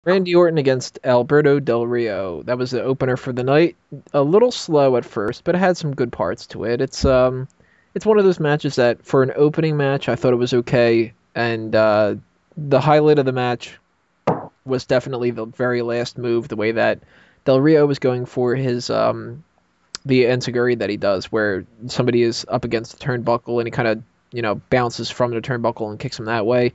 Randy Orton against Alberto Del Rio. That was the opener for the night. A little slow at first, but it had some good parts to it. It's one of those matches that for an opening match, I thought it was okay, and the highlight of the match was definitely the very last move, the way that Del Rio was going for his the enziguri that he does, where somebody is up against the turnbuckle and he kind of bounces from the turnbuckle and kicks him that way,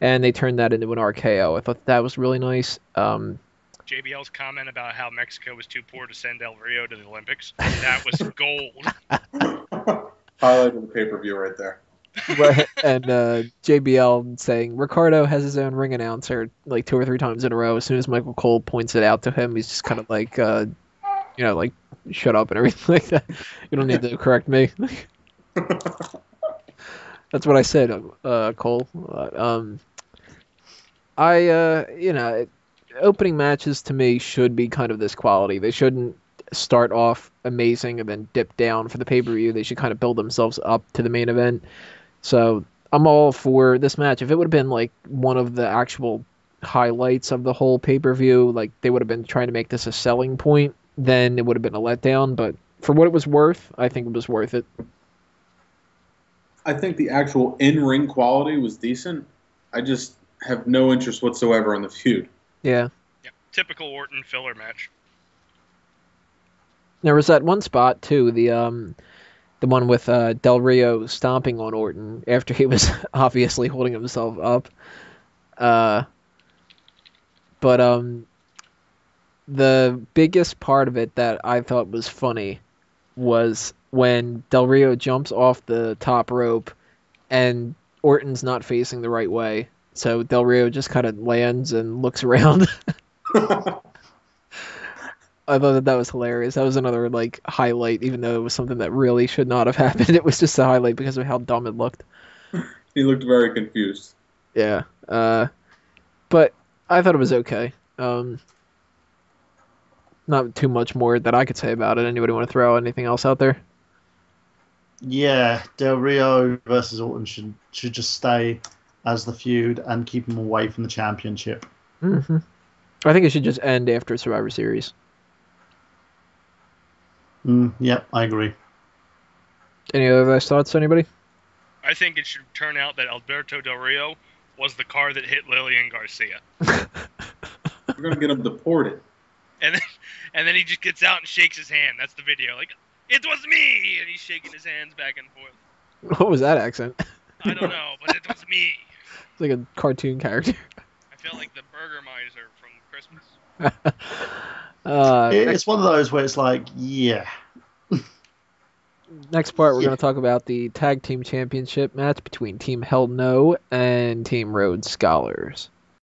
and they turned that into an RKO. I thought that was really nice. JBL's comment about how Mexico was too poor to send Del Rio to the Olympics, that was gold. Highlight of the pay-per-view right there. And JBL saying Ricardo has his own ring announcer like 2 or 3 times in a row. As soon as Michael Cole points it out to him, he's just kind of like, like shut up and everything like that. You don't need to correct me. That's what I said, Cole. Opening matches to me should be kind of this quality. They shouldn't start off amazing and then dip down for the pay-per-view. They should kind of build themselves up to the main event. So I'm all for this match. If it would have been like one of the actual highlights of the whole pay-per-view, like they would have been trying to make this a selling point, then it would have been a letdown. But for what it was worth, I think it was worth it. I think the actual in-ring quality was decent. I just have no interest whatsoever in the feud. Yeah. Typical Orton filler match. There was that one spot too, the one with Del Rio stomping on Orton after he was obviously holding himself up. But the biggest part of it that I thought was funny was when Del Rio jumps off the top rope and Orton's not facing the right way. So Del Rio just kind of lands and looks around. I thought that was hilarious. That was another like highlight, even though it was something that really should not have happened. It was just a highlight because of how dumb it looked. He looked very confused. Yeah. But I thought it was okay. Not too much more that I could say about it. Anybody want to throw anything else out there? Yeah, Del Rio versus Orton should just stay as the feud and keep him away from the championship. Mm-hmm. I think it should just end after Survivor Series. Yep, I agree. Any other thoughts, anybody? I think it should turn out that Alberto Del Rio was the car that hit Lillian Garcia. We're going to get him deported. And then he just gets out and shakes his hand. That's the video. Like, it was me! And he's shaking his hands back and forth. What was that accent? I don't know, but it was me. It's like a cartoon character. I feel like the Burger Miser from Christmas. It's one of those where it's like, yeah. Next part, we're going to talk about the Tag Team Championship match between Team Hell No and Team Rhodes Scholars.